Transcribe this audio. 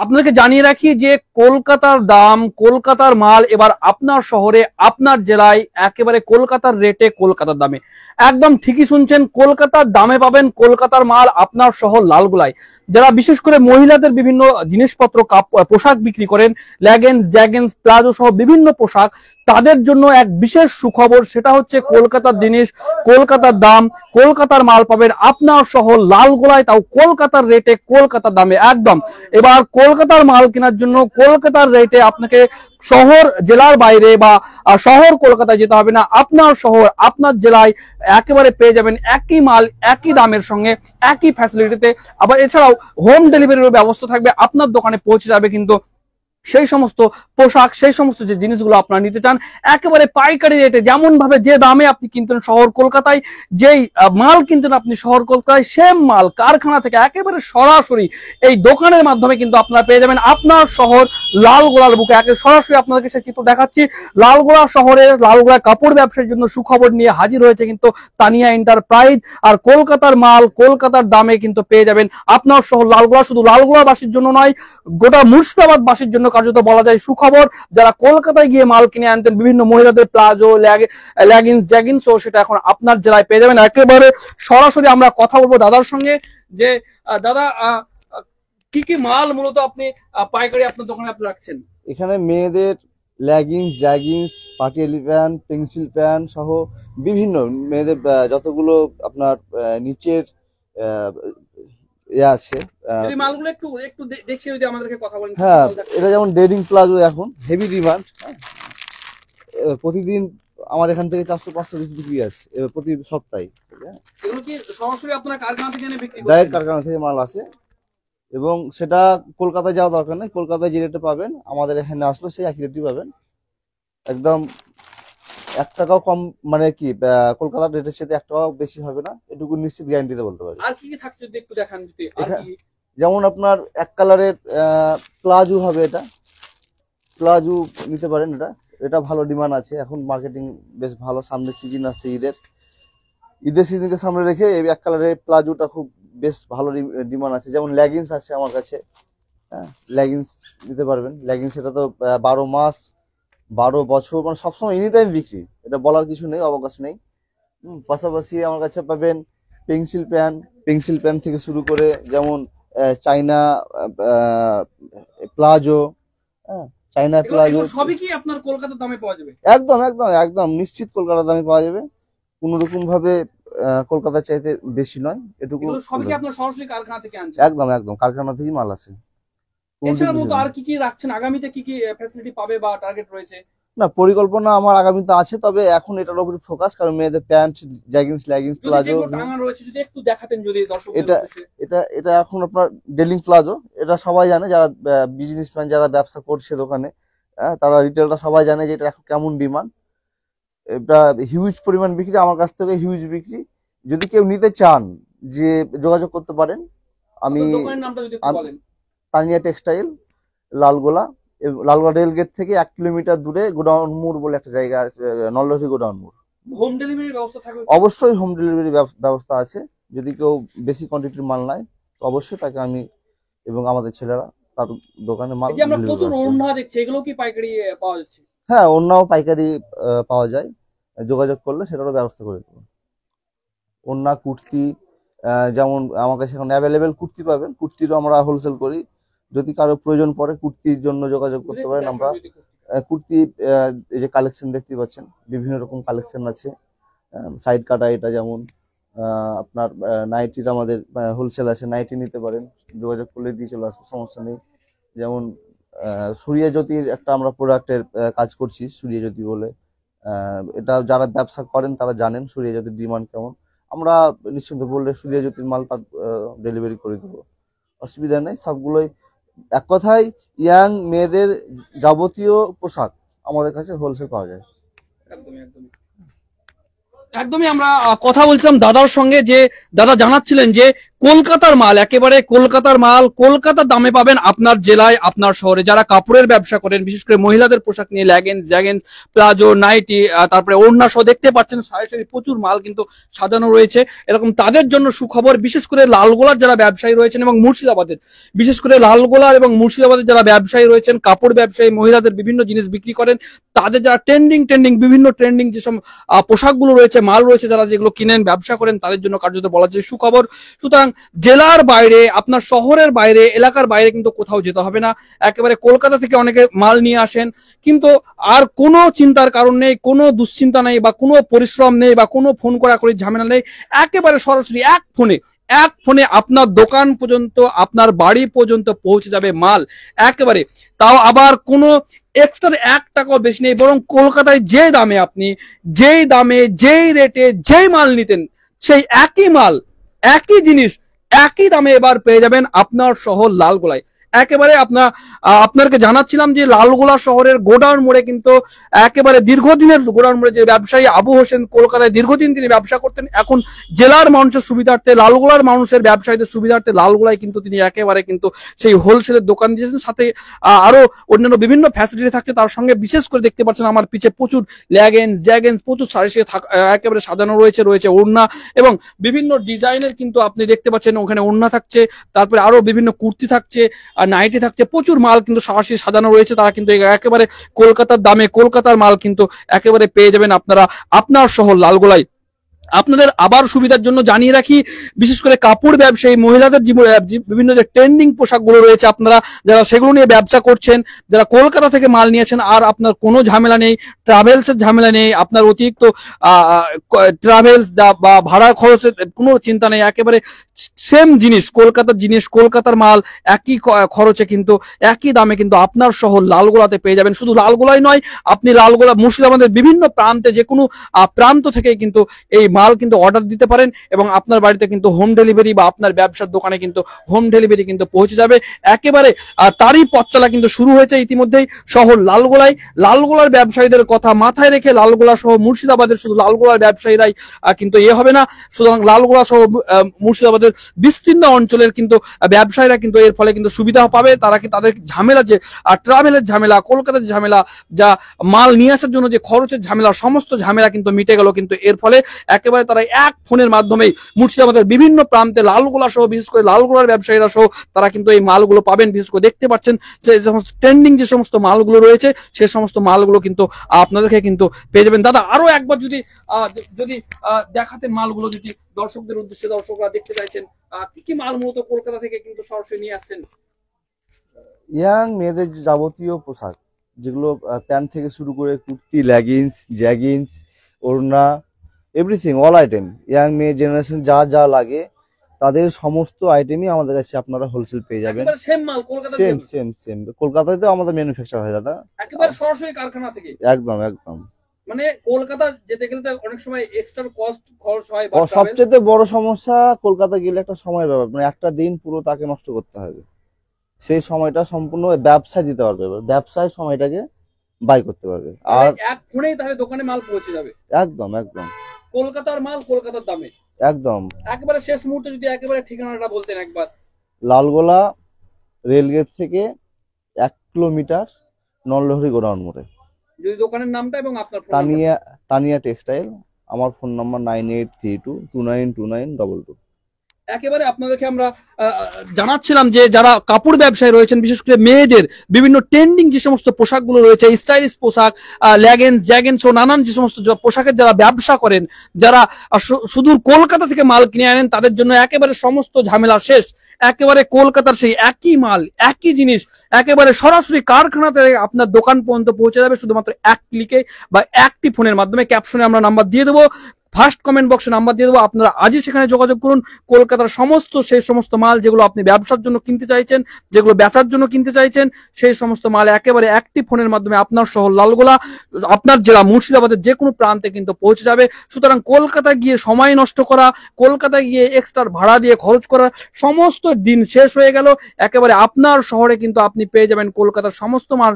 আপনাকে জানিয়ে রাখি যে কলকাতার দাম, কলকাতার মাল এবার আপনার শহরে, আপনার জেলায় একেবারে কলকাতার রেটে, কলকাতার দামে। একদম ঠিকই শুনছেন, কলকাতার দামে পাবেন কলকাতার মাল আপনার শহর লালগোলায়। যারা বিশেষ করে মহিলাদের বিভিন্ন জিনিসপত্র, পোশাক বিক্রি করেন, লেগিংস, জ্যাগিংস, প্লাজো সহ বিভিন্ন পোশাক, তাদের জন্য এক বিশেষ সুখবর। সেটা হচ্ছে কলকাতার জিনিস, কলকাতার দাম, কলকাতার মাল পাবেন আপনার শহর লালগোলায়, তাও কলকাতার রেটে, কলকাতার দামে। একদম এবার কলকাতার মাল কেনার জন্য কলকাতার রেটে আপনাকে শহর, জেলার বাইরে বা শহর কলকাতায় যেতে হবে না। আপনার শহর, আপনার জেলায় একেবারে পেয়ে যাবেন একই মাল, একই দামের সঙ্গে, একই ফ্যাসিলিটিতে। আবার এছাড়াও হোম ডেলিভারির ব্যবস্থা থাকবে, আপনার দোকানে পৌঁছে যাবে কিন্তু সেই সমস্ত পোশাক, সেই সমস্ত যে জিনিসগুলো আপনারা নিতে চান একেবারে পাইকারি রেটে, যেমন ভাবে যে দামে আপনি কিনতেন শহর কলকাতায়, যেই মাল কিনতেন আপনি শহর কলকাতায়, সেম মাল কারখানা থেকে একেবারে সরাসরি এই দোকানের মাধ্যমে কিন্তু আপনারা পেয়ে যাবেন আপনার শহর লালগোলার বুকে। সরাসরি আপনাদেরকে সে চিত্র দেখাচ্ছি। লালগোলা শহরে, লালগোলা কাপড় ব্যবসার জন্য সুখবর নিয়ে হাজির হয়েছে কিন্তু তানিয়া এন্টারপ্রাইজ। আর কলকাতার মাল কলকাতার দামে কিন্তু পেয়ে যাবেন আপনার শহর লালগোলা। শুধু লালগোলাবাসীর জন্য নয়, গোটা মুর্শিদাবাদবাসীর জন্য কার্যত বলা যায় সুখবর। যারা কলকাতায় গিয়ে মাল কিনে আনতেন বিভিন্ন মহিলাদের প্লাজো, লেগিংস, জ্যাগিংস, সেটা এখন আপনার জেলায় পেয়ে যাবেন। একেবারে সরাসরি আমরা কথা বলবো দাদার সঙ্গে যে দাদা, কি কি মাল মূলত আপনি পাইকারি আপনার দোকানে আপনি রাখছেন? এখানে মেয়েদের লেগিংস, জ্যাগিংস, পাটিয়ালি প্যান্ট, পেন্সিল প্যান্ট সহ বিভিন্ন মেয়েদের যতগুলো আপনার নিচের আছে। মালগুলো একটু একটু দেখিয়ে যদি আমাদেরকে কথা বলেন। হ্যাঁ, এটা যেমন ডেনিম প্লাজো এখন হেভি ডিমান্ড। প্রতিদিন আমার এখান থেকে 400-500 পিস বিক্রি আছে প্রতি সপ্তাহে। এগুলো কি সরাসরি আপনারা কারখানা থেকে এনে বিক্রি করেন? ডাইরেক্ট কারখানা থেকে মাল আসে এবং সেটা কলকাতায় যাওয়া দরকার নেই। কলকাতায় যে রেটে পাবেন আমাদের এখানে আসলে সেই একই রেটই পাবেন, একদম 1 টাকাও কম। মানে কি কলকাতার রেটের সাথে 1 টাকাও বেশি হবে না, এটুকু নিশ্চিত গ্যারান্টি দিতে বলতে পারি। আর কি কি থাকছে যদি একটু দেখান। আর কি যেমন আপনার এক কালারের প্লাজো হবে, এটা প্লাজো নিতে পারেন। এটা ভালো ডিমান্ড আছে এখন, মার্কেটিং বেশ ভালো। সামনে সিজন আসছে, ঈদের সিজনকে সামনে রেখে এই এক কালারের প্লাজোটা খুব বেশ ভালো ডিমান্ড আছে। যেমন লেগিংস আছে আমার কাছে, হ্যাঁ, লেগিংস নিতে পারবেন। লেগিংস এটা তো 12 মাস 12 বছর, মানে সবসময় এনি টাইম বিক্রি, এটা বলার কিছু নেই, অবকাশ নেই। পাশাপাশি আমার কাছে পাবেন পেন্সিল প্যান্ট থেকে শুরু করে যেমন চাইনা প্লাজো, হ্যাঁ, চাইনা প্লাজো সবই কি আপনার কলকাতার দামে পাওয়া যাবে? একদম একদম একদম নিশ্চিত কলকাতার দামে পাওয়া যাবে। কোন রকম ভাবে কলকাতার চাইতে বেশি নয়, এটুকু। সবই কি আপনার সরাসরি কারখানা থেকে আনছেন? একদম একদম কারখানা থেকেই মাল আসে। এছাড়া মতো আর কি কি রাখছেন? আগামীতে কি কি ফ্যাসিলিটি পাবে বা টার্গেট রয়েছে? না, পরিকল্পনা আমার আগামীতে আছে, তবে এখন এটার উপর ফোকাস, কারণ মেয়েদের প্যান্ট, জ্যাগিংস, লেগিংস, প্লাজো রয়েছে যদি একটু দেখাতেন যদি দর্শক। এটা এখন আপনার ডেনিম প্লাজো, এটা সবাই জানে, যারা বিজনেসম্যান, যারা ব্যবসা করছে দোকানে, তারা রিটেলটা সবাই জানে যে এটা এখন কেমন ডিমান্ড। এটা হিউজ পরিমাণ বিক্রি, আমার কাছ থেকে হিউজ বিক্রি। যদি কেউ নিতে চান যে যোগাযোগ করতে পারেন। আমি Tania textile, Lalgola rail gate থেকে 1 কিলোমিটার দূরে গোডাউন মোড় বলে একটা জায়গা আছে, নলদী গোডাউন মোড়। হোম ডেলিভারির ব্যবস্থা থাকবে? অবশ্যই হোম ডেলিভারি ব্যবস্থা আছে। যদি কেউ বেশি কোয়ান্টিটির মাল নেয় অবশ্যই তাকে আমি এবং আমাদের ছেলেরা তার দোকানে মাল। আমরা প্রচুর ওড়না দেখছি, এগুলো কি পাইকারি পাওয়া যাচ্ছে? হ্যাঁ, ওড়নাও পাইকারি পাওয়া যায়, যোগাযোগ করলে সেটারও ব্যবস্থা করে দেবো। ওড়না, কুর্তি, যেমন আমার কাছে এখন অ্যাভেলেবেল কুর্তি পাবেন, কুর্তিরও আমরা হোলসেল করি। যদি কারো প্রয়োজন পড়ে কুর্তির জন্য যোগাযোগ করতে পারেন। আমরা কুর্তি এই যে কালেকশন দেখতে পাচ্ছেন, বিভিন্ন রকম কালেকশন আছে। সাইড কাটা, এটা যেমন আপনার নাইটির আমাদের হোলসেল আছে, নাইটি নিতে পারেন, যোগাযোগ করলে দিয়ে চলে আসবে, সমস্যা নেই। যেমন সূর্যজ্যোতির একটা আমরা প্রোডাক্টের কাজ করছি, সূর্যজ্যোতি বলে। এটা যারা ব্যবসা করেন তারা জানেন সূর্যজ্যোতির ডিমান্ড কেমন। আমরা নিশ্চিন্ত বললে সূর্যজ্যোতির মাল তার ডেলিভারি করে দেবো, অসুবিধা নেই। সবগুলোই এক কথায় ইয়াং মেয়েদের যাবতীয় পোশাক আমাদের কাছে হোলসেল পাওয়া যায়। একদমই আমরা কথা বলছিলাম দাদার সঙ্গে, যে দাদা জানাচ্ছিলেন যে কলকাতার মাল, একেবারে কলকাতার মাল, কলকাতার দামে পাবেন আপনার জেলায়, আপনার শহরে। যারা কাপড়ের ব্যবসা করেন, বিশেষ করে মহিলাদের পোশাক নিয়ে, লেগিংস, জ্যাগিংস, প্লাজো, নাইটি, তারপরে ওড়না সহ দেখতে পাচ্ছেন সারি সারি প্রচুর মাল কিন্তু সাজানো রয়েছে। এরকম তাদের জন্য সুখবর, বিশেষ করে লালগোলার যারা ব্যবসায়ী রয়েছেন এবং মুর্শিদাবাদের, বিশেষ করে লালগোলার এবং মুর্শিদাবাদের যারা ব্যবসায়ী রয়েছেন, কাপড় ব্যবসায়ী, মহিলাদের বিভিন্ন জিনিস বিক্রি করেন, তাদের যারা বিভিন্ন ট্রেন্ডিং যেসব পোশাকগুলো রয়েছে, মাল রয়েছে, যারা যেগুলো কিনেন, ব্যবসা করেন, তাদের জন্য কার্যত বলা যায় সুখবর। সুতরাং জেলার বাইরে, আপনার শহরের বাইরে, এলাকার বাইরে কিন্তু কোথাও যেতে হবে না। একেবারে কলকাতা থেকে অনেকে মাল নিয়ে আসেন, কিন্তু আর কোনো চিন্তার কারণ নেই, কোনো দুশ্চিন্তা নেই, বা কোনো পরিশ্রম নেই, বা কোনো ফোন করি ঝামেলা নেই। একেবারে সরাসরি এক ফোনে আপনার দোকান পর্যন্ত, আপনার বাড়ি পর্যন্ত পৌঁছে যাবে মাল একেবারে। তাও আবার কোনো এক্সট্রা 1 টাকাও বেশি নেই, বরং কলকাতায় যে দামে আপনি, যেই দামে, যেই রেটে, যেই মাল নিতেন, সেই একই মাল, একই জিনিস, একই দামে এবার পেয়ে যাবেন আপনার শহর লালগোলায়। একেবারে আপনাকে জানাচ্ছিলাম যে লালগোলা শহরের গোডাউন মোড়ে কিন্তু একেবারে দীর্ঘদিনের গোডাউন মোড়ে যে ব্যবসায়ী আবু হোসেন, কলকাতায় দীর্ঘদিন তিনি ব্যবসা করতেন, এখন জেলার মানুষের সুবিধার্থে, লালগোলার মানুষের ব্যবসায়ীদের সুবিধার্থে লালগোলায় কিন্তু তিনি একেবারে কিন্তু সেই হোলসেলের দোকান দিয়েছেন। সাথে আরো অন্যান্য বিভিন্ন ফ্যাসিলিটি থাকছে। তার সঙ্গে বিশেষ করে দেখতে পাচ্ছেন আমার পিছে প্রচুর লেগিংস, জ্যাগিংস, প্রচুর সারি সারি একেবারে সাজানো রয়েছে ওড়না এবং বিভিন্ন ডিজাইনের কিন্তু আপনি দেখতে পাচ্ছেন ওখানে ওড়না থাকছে, তারপরে আরো বিভিন্ন কুর্তি থাকছে, আর নাইটি থাকছে, প্রচুর মাল কিন্তু সাহসী সাজানো রয়েছে। তারা কিন্তু একেবারে কলকাতার দামে, কলকাতার মাল কিন্তু একেবারে পেয়ে যাবেন আপনারা আপনার শহর লালগোলায়। আপনাদের আবার সুবিধার জন্য জানিয়ে রাখি, বিশেষ করে কাপড় ব্যবসায়ী মহিলাদের বিভিন্ন যে ট্রেন্ডিং পোশাকগুলো রয়েছে, আপনারা যারা সেগুলো নিয়ে ব্যবসা করছেন, যারা কলকাতা থেকে মাল নিয়েছেন, আর আপনার কোনো ঝামেলা নেই, ট্রাভেলসের ঝামেলা নেই, আপনার অতিরিক্ত ট্রাভেলস বা ভাড়া খরচের কোনো চিন্তা নেই। একেবারে সেম জিনিস, কলকাতার মাল একই খরচে কিন্তু একই দামে কিন্তু আপনার শহর লালগোলাতে পেয়ে যাবেন। শুধু লালগোলায় নয়, আপনি লালগোলা, মুর্শিদাবাদের বিভিন্ন প্রান্তে, যে কোনো প্রান্ত থেকে কিন্তু এই মাল কিন্তু অর্ডার দিতে পারেন এবং আপনার বাড়িতে কিন্তু হোম ডেলিভারি, বা আপনার ব্যবসার দোকানে কিন্তু হোম ডেলিভারি কিন্তু পৌঁছে যাবে একেবারে। তারই পথ চলা কিন্তু শুরু হয়েছে ইতিমধ্যেই শহর লালগোলায়। লালগোলার ব্যবসায়ীদের কথা মাথায় রেখে, লালগোলা সহ মুর্শিদাবাদের শুধু লালগোলার ব্যবসায়ীরাই কিন্তু হবে না, সুতরাং লালগোলা সহ মুর্শিদাবাদের বিস্তীর্ণ অঞ্চলের কিন্তু ব্যবসায়ীরা কিন্তু এর ফলে কিন্তু সুবিধা পাবে। তারা কি তাদের ঝামেলা, যে ট্রাভেলের ঝামেলা, কলকাতার ঝামেলা, যা মাল নিয়ে আসার জন্য যে খরচের ঝামেলা, সমস্ত ঝামেলা কিন্তু মিটে গেল কিন্তু এর ফলে। একেবারে তারা এক ফোনের মাধ্যমে মুর্শিদাবাদের বিভিন্ন প্রান্তে, লালগোলা সহ, বিশেষ করে লালগোলার ব্যবসায়ীরা সহ, তারা কিন্তু এই মালগুলো পাবেন। বিশেষ করে দেখতে পাচ্ছেন যে সমস্ত ট্রেন্ডিং যে সমস্ত মালগুলো রয়েছে, সে সমস্ত মালগুলো কিন্তু আপনাদেরকে কিন্তু পেয়ে যাবেন। দাদা, আরো একবার যদি দেখাতেন মালগুলো, যদি দর্শকদের উদ্দেশ্যে, দর্শকরা দেখতে চাইছেন কি কি মাল মূলত কলকাতা থেকে কিন্তু সরাসরি নিয়ে আসছেন। ইয়াং মেয়েদের যাবতীয় পোশাক, যেগুলো প্যান্ট থেকে শুরু করে কুর্তি, লেগিংস, জ্যাগিংস, ওড়না, এভরিথিং, অল আইটেম, ইয়াং মেয়ে জেনারেশন যা যা লাগে তাদের সমস্ত আইটেমই আমাদের কাছে আপনারা হোলসেল পেয়ে যাবেন। সেম মাল কলকাতা, সেম কলকাতাতে আমাদের ম্যানুফ্যাকচার হয় দাদা, একেবারে সরাসরি কারখানা থেকে। একদম মানে কলকাতা যেতে গেলে তো অনেক সময় এক্সট্রা খরচ হয়। সবচেয়ে বড় সমস্যা, কলকাতা গেলে একটা সময় ব্যাপার, মানে একটা দিন পুরো তাকে নষ্ট করতে হবে। সেই সময়টা সম্পূর্ণ ব্যবসায় দিতে পারবে, ব্যবসায় সময়টাকে বাই করতে পারবে। আর এক ফোনেই তাহলে দোকানে মাল পৌঁছে যাবে। একদম কলকাতার মাল কলকাতার দামে একদম। একেবারে শেষ মুহূর্তে যদি একেবারে ঠিকানাটা বলতেন একবার। লালগোলা রেলগেট থেকে 1 কিলোমিটার, নলহরি গোডাউন মোড়ে। যদি দোকানের নামটা এবং আপনার ফোন তানিয়া টেক্সটাইল। আমার ফোন নাম্বার 9832292922। একেবারে আপনাদেরকে আমরা জানাচ্ছিলাম যে যারা কাপড় ব্যবসায়ী রয়েছেন, বিশেষ করে মেয়েদের বিভিন্ন ট্রেন্ডিং যে সমস্ত পোশাকগুলো রয়েছে, স্টাইলিশ পোশাক, লেগিংস, জ্যাগিংস ও নানান যে সমস্ত পোশাকের যারা ব্যবসা করেন, যারা সুদূর কলকাতা থেকে মাল কিনে আনেন, তাদের জন্য একেবারে সমস্ত ঝামেলা শেষ। একেবারে কলকাতার সেই একই মাল, একই জিনিস একেবারে সরাসরি কারখানাতে আপনার দোকান পর্যন্ত পৌঁছে যাবে, শুধুমাত্র এক ক্লিকে বা একটি ফোনের মাধ্যমে। ক্যাপশনে আমরা নাম্বার দিয়ে দেবো, ফার্স্ট কমেন্ট বক্সে নাম্বার দিয়ে দেবো, আপনারা আজই সেখানে যোগাযোগ করুন। কলকাতার সেই সমস্ত মাল যেগুলো আপনি ব্যবসার জন্য কিনতে চাইছেন, যেগুলো বেচার জন্য কিনতে চাইছেন, সেই সমস্ত মাল একেবারে একটি ফোনের মাধ্যমে আপনার শহর লালগোলা, আপনার জেলা মুর্শিদাবাদের যে কোনো প্রান্তে কিন্তু পৌঁছে যাবে। সুতরাং কলকাতা গিয়ে সময় নষ্ট করা, কলকাতা গিয়ে এক্সট্রা ভাড়া দিয়ে খরচ করা, সমস্ত দিন শেষ হয়ে গেল। একেবারে আপনার শহরে কিন্তু আপনি পেয়ে যাবেন কলকাতার সমস্ত মাল